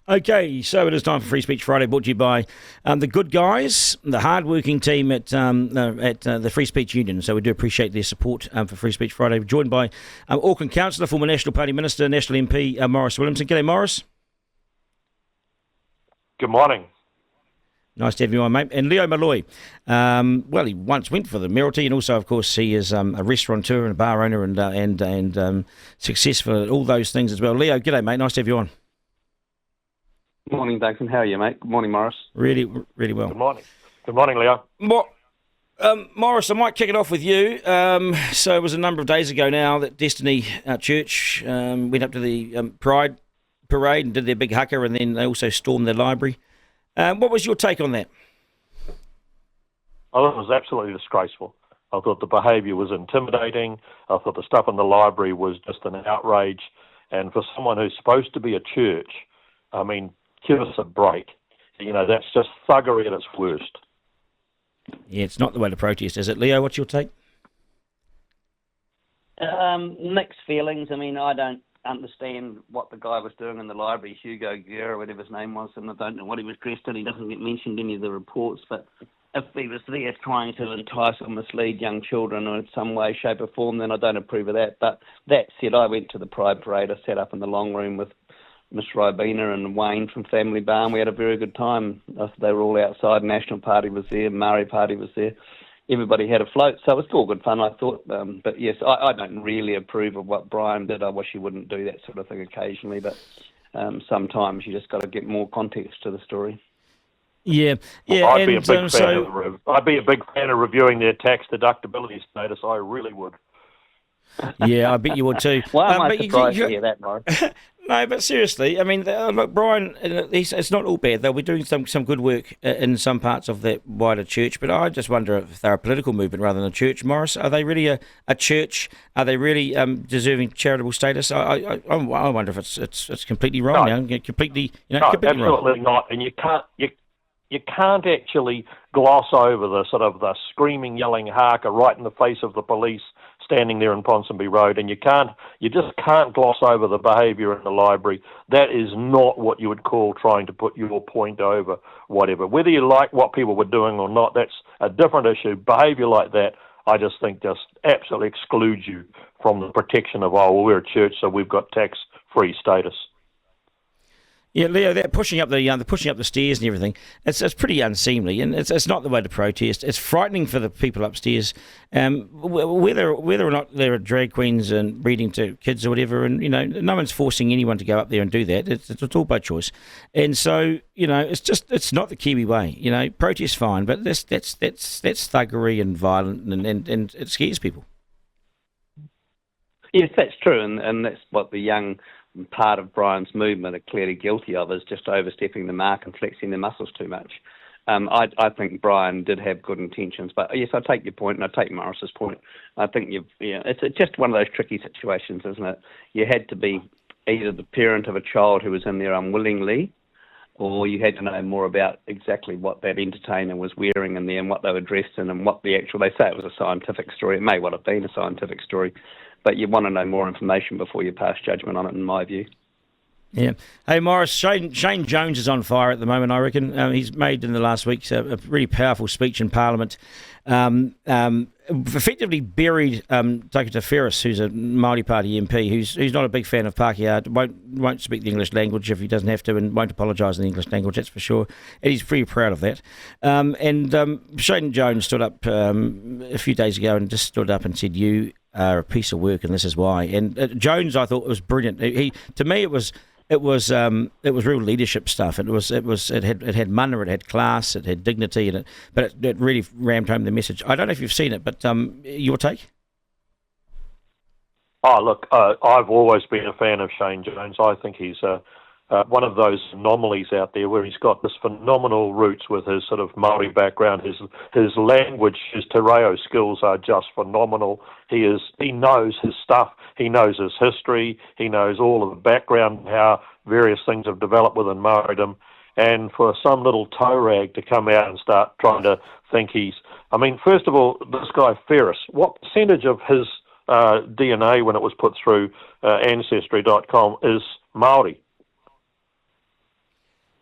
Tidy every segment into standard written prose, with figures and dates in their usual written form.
Okay, so it is time for Free Speech Friday, brought to you by the good guys, the hard-working team at the Free Speech Union. So we do appreciate their support for Free Speech Friday. We're joined by Auckland Councillor, former National Party Minister, National MP, Maurice Williamson. G'day, Maurice. Good morning. Nice to have you on, mate. And Leo Molloy. Well, he once went for the Mayoralty, and also, of course, he is a restaurateur and a bar owner and successful at all those things as well. Leo, g'day, mate. Nice to have you on. Morning, Duncan. How are you, mate? Good morning, Maurice. Really, really well. Good morning. Good morning, Leo. Maurice, I might kick it off with you. So it was a number of days ago now that Destiny Church went up to the Pride Parade and did their big haka, and then they also stormed their library. What was your take on that? I thought it was absolutely disgraceful. I thought the behaviour was intimidating. I thought the stuff in the library was just an outrage. And for someone who's supposed to be a church, I mean, give us a break. You know, that's just thuggery at its worst. Yeah, it's not the way to protest, is it? Leo, what's your take? Mixed feelings. I mean, I don't understand what the guy was doing in the library, Hugo Guerra, whatever his name was, and I don't know what he was dressed in. He doesn't get mentioned in any of the reports, but if he was there trying to entice or mislead young children in some way, shape or form, then I don't approve of that. But that said, I went to the Pride Parade. I sat up in the long room with Miss Ribena and Wayne from Family Bar, and we had a very good time. They were all outside. National Party was there, Murray Party was there. Everybody had a float, so it was all good fun, I thought. But yes, I don't really approve of what Brian did. I wish he wouldn't do that sort of thing occasionally, but sometimes you just got to get more context to the story. Yeah. I'd be a big fan of reviewing their tax deductibility status. I really would. Yeah, I bet you would too. Why am I surprised to hear that, Maurice? No, but seriously, I mean, look, Brian, it's not all bad. They'll be doing some good work in some parts of that wider church, but I just wonder if they're a political movement rather than a church. Maurice, are they really a church? Are they really deserving charitable status? I wonder if it's completely wrong now. Completely absolutely wrong. not. And you can't actually gloss over the sort of the screaming, yelling haka right in the face of the police standing there in Ponsonby Road, and you just can't gloss over the behaviour in the library. That is not what you would call trying to put your point over, whatever. Whether you like what people were doing or not, that's a different issue. Behaviour like that, I just think, just absolutely excludes you from the protection of, we're a church, so we've got tax-free status. Yeah, Leo, that pushing up the stairs and everything, it's pretty unseemly, and it's not the way to protest. It's frightening for the people upstairs, whether or not they're drag queens and reading to kids or whatever. And no one's forcing anyone to go up there and do that. It's all by choice. And so it's not the Kiwi way. Protest fine, but that's thuggery and violent, and it scares people. Yes, that's true, and that's what the young part of Brian's movement are clearly guilty of, is just overstepping the mark and flexing their muscles too much. I think Brian did have good intentions, but yes, I take your point, and I take Maurice's point. I think it's just one of those tricky situations, isn't it? You had to be either the parent of a child who was in there unwillingly, or you had to know more about exactly what that entertainer was wearing in there and what they were dressed in and what they say it was a scientific story. It may well have been a scientific story, but you want to know more information before you pass judgment on it, in my view. Yeah. Hey, Maurice, Shane Jones is on fire at the moment, I reckon. He's made in the last week a really powerful speech in Parliament. Effectively buried Tākuta Ferris, who's a Māori Party MP, who's not a big fan of Pākehā, won't speak the English language if he doesn't have to, and won't apologise in the English language, that's for sure. And he's pretty proud of that. Shane Jones stood up a few days ago and just stood up and said, "You are a piece of work, and this is why." And Jones, I thought, was brilliant. To me, it was real leadership stuff. It had mana, it had class, it had dignity, but it really rammed home the message. I don't know if you've seen it, but your take? Oh, look, I've always been a fan of Shane Jones. I think he's one of those anomalies out there where he's got this phenomenal roots with his sort of Māori background. His language, his te reo skills are just phenomenal. He knows his stuff. He knows his history. He knows all of the background, how various things have developed within Māoridom. And for some little toe rag to come out and start trying to think first of all, this guy Ferris, what percentage of his DNA when it was put through Ancestry.com is Māori?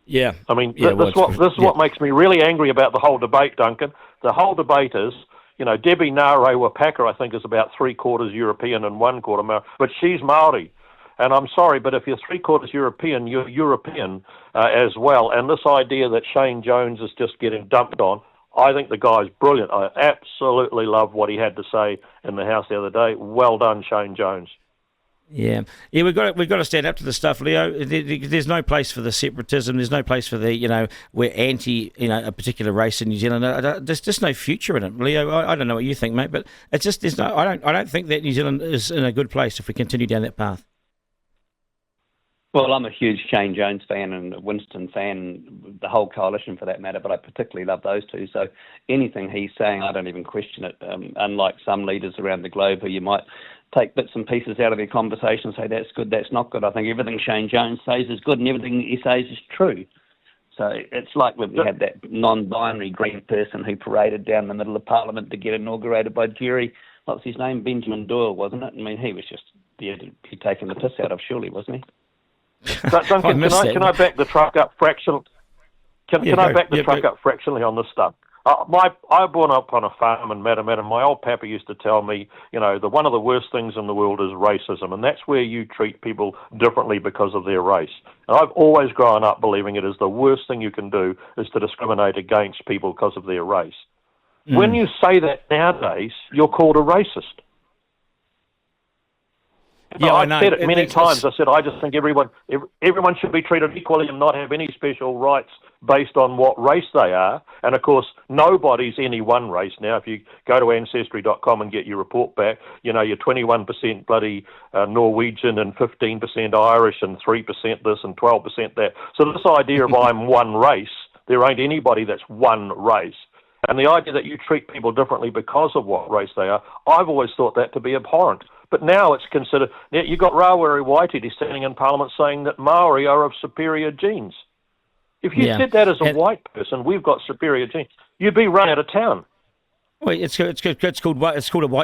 Yeah. I mean, Yeah, this is what makes me really angry about the whole debate, Duncan. The whole debate is, Debbie Narewa Packer, I think, is about 3/4 European and 1/4 Maori, but she's Maori. And I'm sorry, but if you're 3/4 European, you're European as well. And this idea that Shane Jones is just getting dumped on, I think the guy's brilliant. I absolutely love what he had to say in the House the other day. Well done, Shane Jones. Yeah. We've got to stand up to the stuff, Leo. There's no place for the separatism. There's no place for the we're anti a particular race in New Zealand. There's just no future in it, Leo. I don't know what you think, mate, but it's just there's no. I don't think that New Zealand is in a good place if we continue down that path. Well, I'm a huge Shane Jones fan and Winston fan, the whole coalition for that matter, but I particularly love those two. So anything he's saying, I don't even question it, unlike some leaders around the globe who you might take bits and pieces out of their conversation and say, that's good, that's not good. I think everything Shane Jones says is good and everything he says is true. So it's like when we had that non-binary green person who paraded down the middle of Parliament to get inaugurated by Jerry, what's his name, Benjamin Doyle, wasn't it? I mean, he was just there to be taking the piss out of, surely, wasn't he? Duncan, can I back the truck up fractionally? Can I back the truck up fractionally on this stuff? I was born up on a farm in Matamata, and my old papa used to tell me, one of the worst things in the world is racism, and that's where you treat people differently because of their race. And I've always grown up believing it is the worst thing you can do is to discriminate against people because of their race. When you say that nowadays, you're called a racist. Yeah, I've said it many times. I said I just think everyone should be treated equally and not have any special rights based on what race they are. And of course, nobody's any one race now. If you go to ancestry.com and get your report back, you're 21% bloody Norwegian and 15% Irish and 3% this and 12% that. So this idea of I'm one race, there ain't anybody that's one race. And the idea that you treat people differently because of what race they are, I've always thought that to be abhorrent. But now it's considered. You've got Rawiri Waititi standing in Parliament saying that Maori are of superior genes. If you said that as a white person, we've got superior genes, you'd be run out of town. Well, it's called a white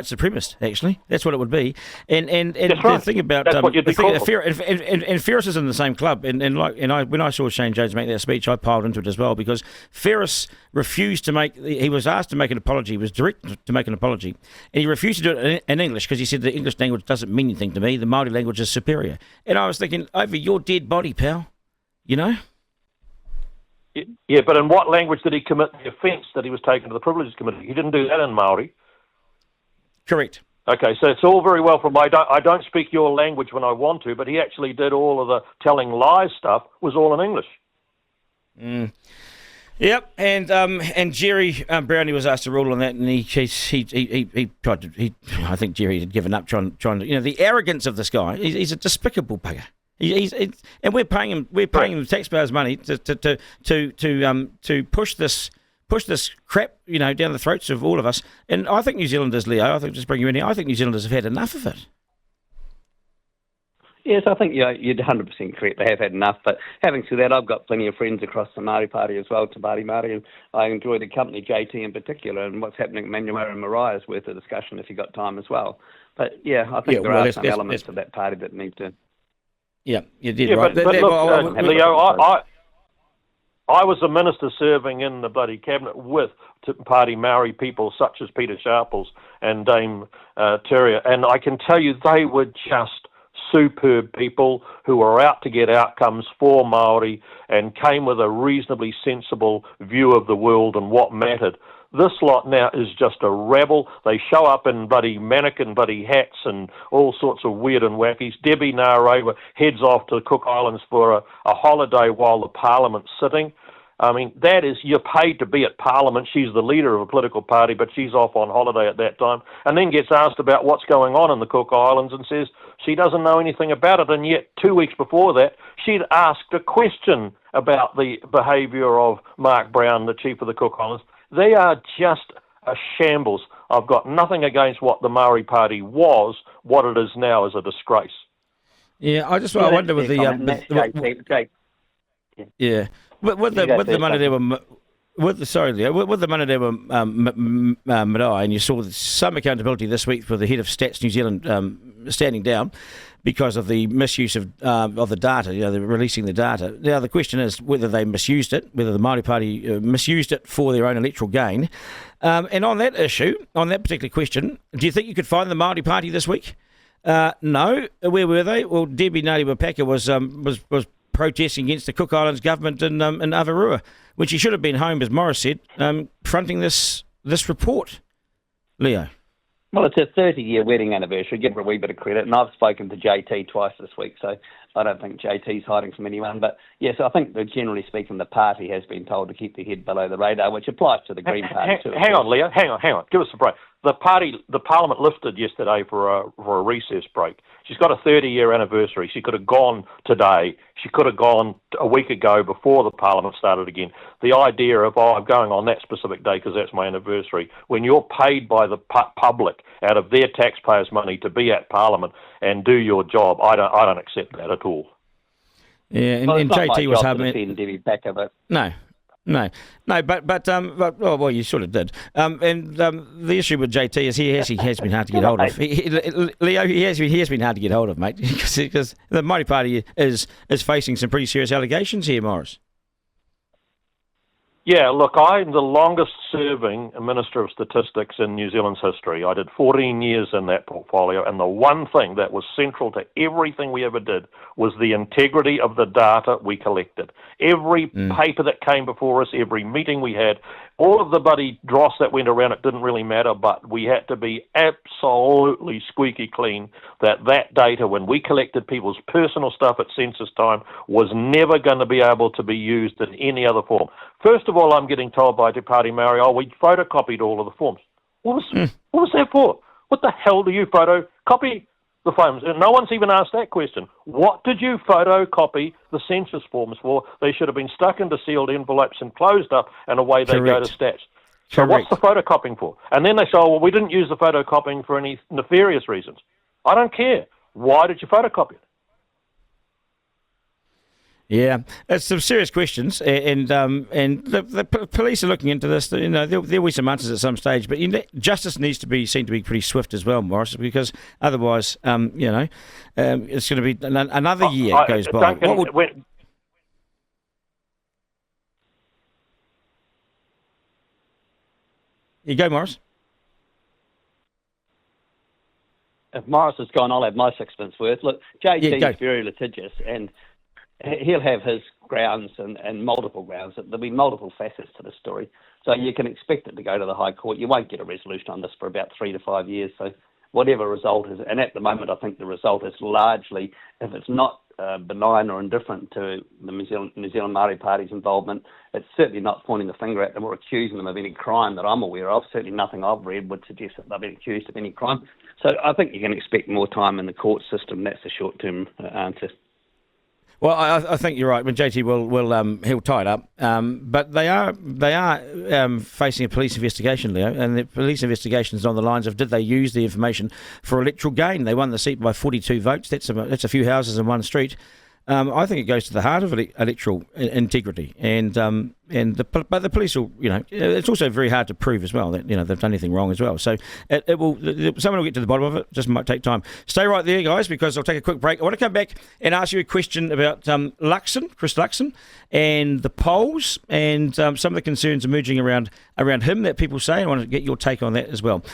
supremacist. Actually, that's what it would be. And that's the right. thing about that's what you'd be called. And Ferris is in the same club. And when I saw Shane Jones make that speech, I piled into it as well because Ferris refused to make. He was asked to make an apology. He was directed to make an apology, and he refused to do it in English because he said the English language doesn't mean anything to me. The Māori language is superior. And I was thinking, over your dead body, pal. Yeah, but in what language did he commit the offence that he was taken to the Privileges Committee? He didn't do that in Māori. Correct. Okay, so it's all very well from I don't speak your language when I want to, but he actually did all of the telling lies stuff was all in English. Yep, and Jerry Brownie was asked to rule on that, and he tried to. I think Jerry had given up trying to. The arrogance of this guy. He's a despicable bugger. And we're paying him the taxpayers' money to push this crap down the throats of all of us. And I think New Zealanders, Leo, I think just bring you in here. I think New Zealanders have had enough of it. Yes, I think you're 100% correct. They have had enough. But having said that, I've got plenty of friends across the Māori Party as well, Te Māori, and I enjoy the company, JT in particular, and what's happening at Manurewa Marae is worth a discussion if you've got time as well. But yeah, I think there are some elements of that party that need to. Yeah, you did right. But look, Leo, I was a minister serving in the bloody cabinet with Party Maori people such as Peter Sharples and Dame Terrier, and I can tell you they were just superb people who were out to get outcomes for Maori and came with a reasonably sensible view of the world and what mattered. This lot now is just a rabble. They show up in bloody mannequin bloody hats and all sorts of weird and wackies. Debbie Narewa heads off to the Cook Islands for a holiday while the Parliament's sitting. I mean, that is, you're paid to be at Parliament. She's the leader of a political party, but she's off on holiday at that time, and then gets asked about what's going on in the Cook Islands and says she doesn't know anything about it, and yet 2 weeks before that, she'd asked a question about the behaviour of Mark Brown, the chief of the Cook Islands. They are just a shambles. I've got nothing against what the Maori Party was. What it is now is a disgrace. Yeah, I wonder with the with the Manurewa Marae, and you saw some accountability this week for the head of Stats New Zealand standing down because of the misuse of the data, the releasing the data. Now the question is whether they misused it, whether the Māori Party misused it for their own electoral gain. And on that issue, on that particular question, do you think you could find the Māori Party this week? No. Where were they? Well, Debbie Ngāti was protesting against the Cook Islands government in Avarua, when she should have been home, as Morris said, fronting this report. Leo. Well, it's a 30-year wedding anniversary. Give her a wee bit of credit. And I've spoken to JT twice this week, so I don't think JT's hiding from anyone. But, yes, I think that generally speaking, the party has been told to keep their head below the radar, which applies to the Green Party too. Hang on, Leah. Hang on. Give us a break. The Parliament lifted yesterday for a recess break. She's got a 30-year anniversary. She could have gone today. She could have gone a week ago before the Parliament started again. The idea of, I'm going on that specific day because that's my anniversary, when you're paid by the public out of their taxpayers' money to be at Parliament and do your job, I don't accept that at all. Yeah, and JT was hard. Debbie Packer, but No, well, you sort of did. And the issue with JT is he has been hard to get hold of. Leo, he has been hard to get hold of, mate, because the Māori Party is facing some pretty serious allegations here, Morris. Yeah, look, I'm the longest-serving Minister of Statistics in New Zealand's history. I did 14 years in that portfolio, and the one thing that was central to everything we ever did was the integrity of the data we collected. Every paper that came before us, every meeting we had, all of the bloody dross that went around, it didn't really matter, but we had to be absolutely squeaky clean that data, when we collected people's personal stuff at census time, was never going to be able to be used in any other form. First of all, I'm getting told by Te Pāti Maori, we photocopied all of the forms. What was that for? What the hell do you photocopy the forms? And no one's even asked that question. What did you photocopy the census forms for? They should have been stuck into sealed envelopes and closed up, and away they go to stats. So what's the photocopying for? And then they say, we didn't use the photocopying for any nefarious reasons. I don't care. Why did you photocopy it? Yeah, it's some serious questions, and the police are looking into this. There'll be some answers at some stage, but justice needs to be seen to be pretty swift as well, Morris, because otherwise, it's going to be another year goes by. You go, Morris. If Morris has gone, I'll have my 6 months worth. Look, JT is very litigious, and he'll have his grounds and multiple grounds. There'll be multiple facets to the story. So you can expect it to go to the High Court. You won't get a resolution on this for about 3 to 5 years. So whatever result is, and at the moment I think the result is largely, if it's not benign or indifferent to the New Zealand Māori Party's involvement, it's certainly not pointing the finger at them or accusing them of any crime that I'm aware of. Certainly nothing I've read would suggest that they've been accused of any crime. So I think you can expect more time in the court system. That's the short-term answer. Well, I think you're right. When JT he'll tie it up, but they are facing a police investigation, Leo, and the police investigation is on the lines of did they use the information for electoral gain? They won the seat by 42 votes. That's a few houses in one street. I think it goes to the heart of electoral integrity, but the police will, it's also very hard to prove as well that they've done anything wrong as well. So someone will get to the bottom of it. Just might take time. Stay right there, guys, because I'll take a quick break. I want to come back and ask you a question about Chris Luxon, and the polls and some of the concerns emerging around him that people say. I want to get your take on that as well.